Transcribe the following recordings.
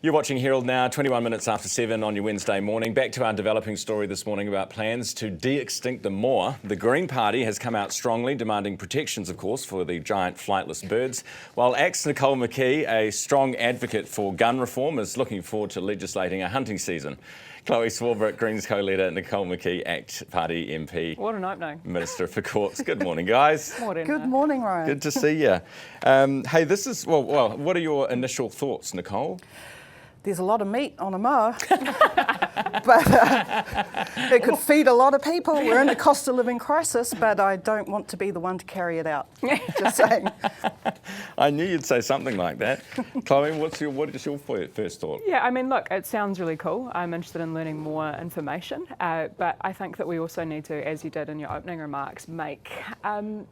You're watching Herald now, 21 minutes after 7 on your Wednesday morning. Back to our developing story this morning about plans to de-extinct the moa. The Green Party has come out strongly, demanding protections, of course, for the giant flightless birds, while Nicole McKee, a strong advocate for gun reform, is looking forward to legislating a hunting season. Chlöe Swarbrick, Greens co-leader, Nicole McKee, ACT Party MP. What an opening. Minister for Courts. Good morning, guys. Good morning, Ryan. Good to see you. Hey, this is, well, what are your initial thoughts, Nicole? There's a lot of meat on a moa, but it could feed a lot of people. We're in a cost of living crisis, but I don't want to be the one to carry it out. Just saying. I knew you'd say something like that. Chloe, what is your first thought? Yeah, I mean, look, it sounds really cool. I'm interested in learning more information, but I think that we also need to, as you did in your opening remarks, make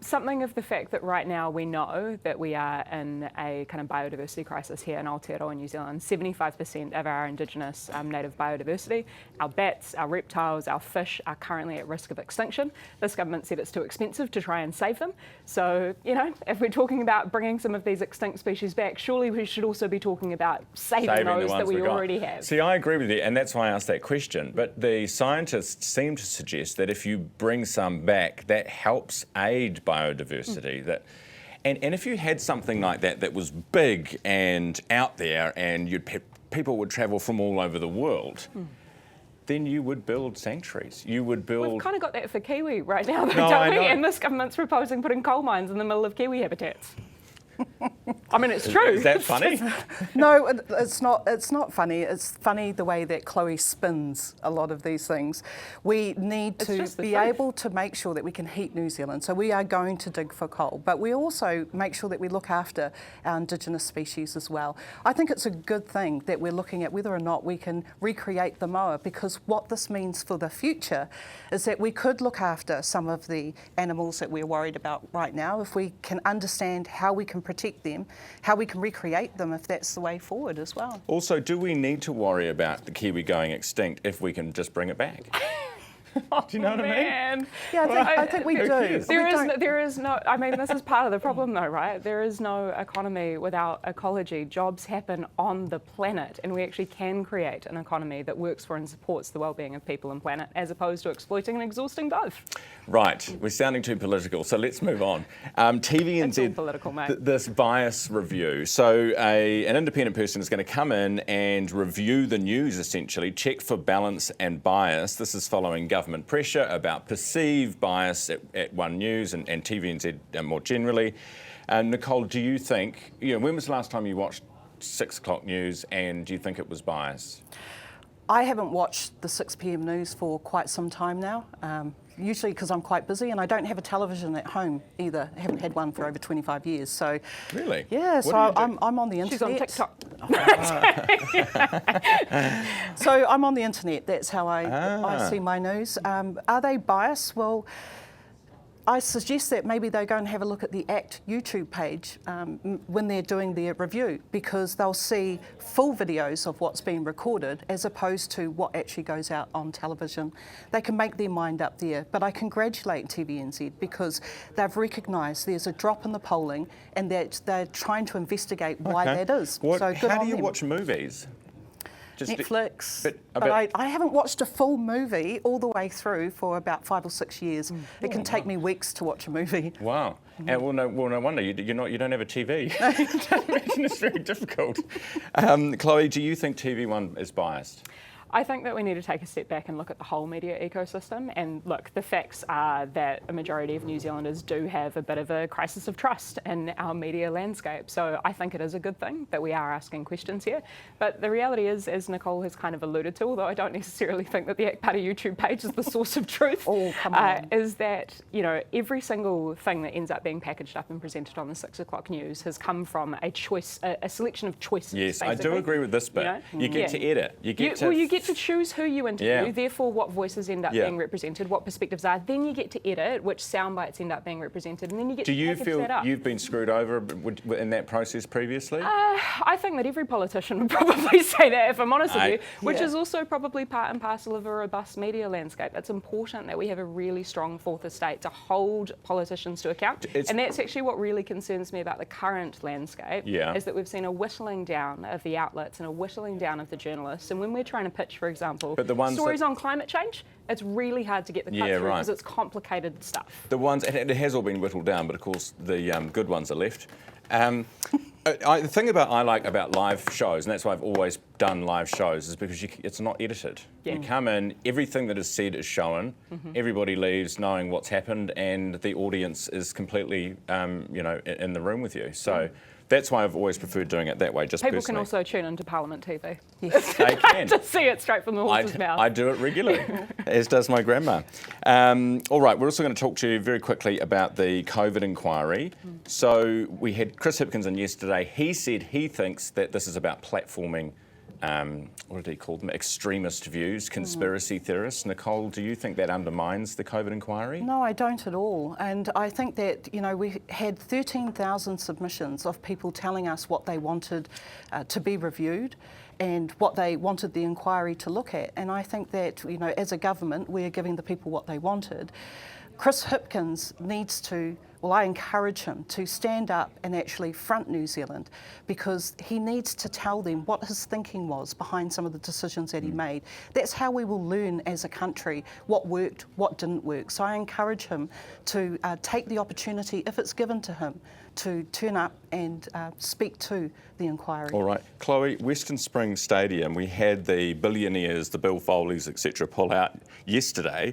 something of the fact that right now we know that we are in a kind of biodiversity crisis here in Aotearoa, New Zealand. 75% of our Indigenous native biodiversity, our bats, our reptiles, our fish are currently at risk of extinction. This government said it's too expensive to try and save them. So, you know, if we're talking about bringing some of these extinct species back, surely we should also be talking about saving those that we already have. See, I agree with you, and that's why I asked that question. But the scientists seem to suggest that if you bring some back, that helps aid biodiversity. And if you had something like that was big and out there, and people would travel from all over the world, then you would build sanctuaries. You would build... We've kind of got that for Kiwi right now, though, don't we? And this government's proposing putting coal mines in the middle of Kiwi habitats. I mean, it's true. Is that funny? No, it's not. It's not funny. It's funny the way that Chloe spins a lot of these things. We need to be able to make sure that we can heat New Zealand. So we are going to dig for coal, but we also make sure that we look after our Indigenous species as well. I think it's a good thing that we're looking at whether or not we can recreate the moa, because what this means for the future is that we could look after some of the animals that we're worried about right now if we can understand how we can protect them, how we can recreate them if that's the way forward as well. Also, do we need to worry about the kiwi going extinct if we can just bring it back? Do you know what I mean? Yeah, I think we do. There is no, I mean, this is part of the problem though, right? There is no economy without ecology. Jobs happen on the planet, and we actually can create an economy that works for and supports the well-being of people and planet, as opposed to exploiting and exhausting both. Right, we're sounding too political, so let's move on. TVNZ, it's all political, mate. This bias review. So an independent person is going to come in and review the news, essentially, check for balance and bias. This is following government pressure about perceived bias at One News and TVNZ more generally. Nicole, do you think, when was the last time you watched 6 o'clock news, and do you think it was biased? I haven't watched the 6 p.m. news for quite some time now, usually because I'm quite busy and I don't have a television at home either. I haven't had one for over 25 years. So really? Yeah, so I'm on the internet. She's on TikTok. So I'm on the internet. That's how I see my news. Are they biased? Well, I suggest that maybe they go and have a look at the ACT YouTube page when they're doing their review, because they'll see full videos of what's being recorded as opposed to what actually goes out on television. They can make their mind up there. But I congratulate TVNZ because they've recognised there's a drop in the polling and that they're trying to investigate why that is. So good how on do you them. watch movies? Netflix, but I haven't watched a full movie all the way through for about 5 or 6 years. It can take me weeks to watch a movie. Wow! And no wonder you don't have a TV. I imagine it's very difficult. Chloe, do you think TV1 is biased? I think that we need to take a step back and look at the whole media ecosystem. And look, the facts are that a majority of New Zealanders do have a bit of a crisis of trust in our media landscape. So I think it is a good thing that we are asking questions here. But the reality is, as Nicole has kind of alluded to, although I don't necessarily think that the ACT Party YouTube page is the source of truth, is that, every single thing that ends up being packaged up and presented on the 6 o'clock news has come from a choice, a selection of choices. Yes, basically. I do agree with this bit. You get to edit. You get get to choose who you interview, Yeah. therefore what voices end up Yeah. being represented, what perspectives are. Then you get to edit which sound bites end up being represented, and then you get Do to you package feel that up. you've been screwed over in that process previously? I think that every politician would probably say that, if I'm honest with you, which Yeah. is also probably part and parcel of a robust media landscape. It's important that we have a really strong fourth estate to hold politicians to account. And that's actually what really concerns me about the current landscape, is that we've seen a whittling down of the outlets and a whittling down of the journalists. And when we're trying to pitch, for example, stories on climate change, it's really hard to get the cut through because it's complicated stuff. The ones, and it has all been whittled down, but of course the good ones are left. The thing I like about live shows, and that's why I've always done live shows, is because it's not edited. Yeah. You come in, everything that is said is shown, everybody leaves knowing what's happened, and the audience is completely, in the room with you. So that's why I've always preferred doing it that way, just People personally. can also tune into Parliament TV. Yes. They can. To see it straight from the horse's mouth. I do it regularly, as does my grandma. All right, we're also going to talk to you very quickly about the COVID inquiry. So we had Chris Hipkins in yesterday. He said he thinks that this is about platforming, what did he call them, extremist views, conspiracy theorists. Nicole, do you think that undermines the COVID inquiry? No, I don't at all. And I think that, we had 13,000 submissions of people telling us what they wanted to be reviewed and what they wanted the inquiry to look at. And I think that, as a government, we are giving the people what they wanted. Chris Hipkins needs to, I encourage him to stand up and actually front New Zealand, because he needs to tell them what his thinking was behind some of the decisions that he made. That's how we will learn as a country what worked, what didn't work. So I encourage him to take the opportunity, if it's given to him, to turn up and speak to the inquiry. All right. Chloe, Western Springs Stadium, we had the billionaires, the Bill Foleys, etc., pull out yesterday.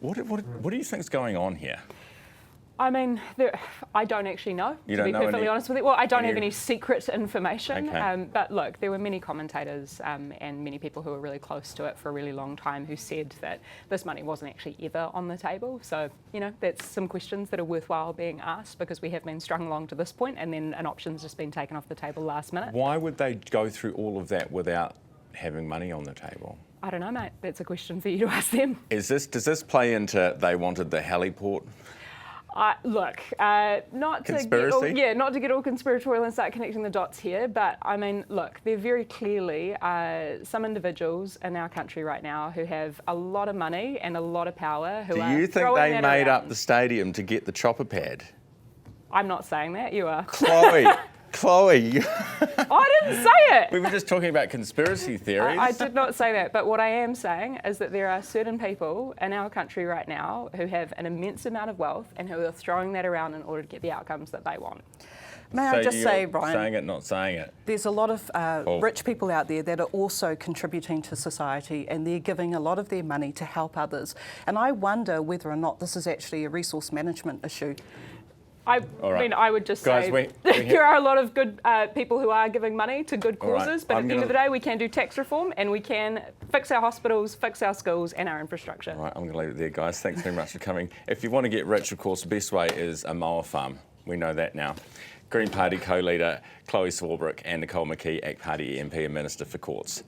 What do you think is going on here? I mean, I don't actually know, to be perfectly honest with you. Well, I don't have any secret information. Okay. But look, there were many commentators and many people who were really close to it for a really long time who said that this money wasn't actually ever on the table. So, that's some questions that are worthwhile being asked, because we have been strung along to this point and then an option's just been taken off the table last minute. Why would they go through all of that without having money on the table? I don't know, mate. That's a question for you to ask them. Does this play into they wanted the heliport? Look, not to get all conspiratorial and start connecting the dots here, but I mean, look, there very clearly some individuals in our country right now who have a lot of money and a lot of power who are Do you think throwing they that made around. up the stadium to get the chopper pad? I'm not saying that, you are. Chloe, Chloe. I didn't say it. We were just talking about conspiracy theories. I did not say that, but what I am saying is that there are certain people in our country right now who have an immense amount of wealth and who are throwing that around in order to get the outcomes that they want. May I just say, you're Brian, saying it, not saying it. there's a lot of rich people out there that are also contributing to society, and they're giving a lot of their money to help others. And I wonder whether or not this is actually a resource management issue. I mean, I would just say there are a lot of good people who are giving money to good causes, but at the end of the day, we can do tax reform and we can fix our hospitals, fix our schools and our infrastructure. All right, I'm going to leave it there, guys. Thanks very much for coming. If you want to get rich, of course, the best way is a mower farm. We know that now. Green Party co-leader Chlöe Swarbrick and Nicole McKee, ACT Party MP and Minister for Courts.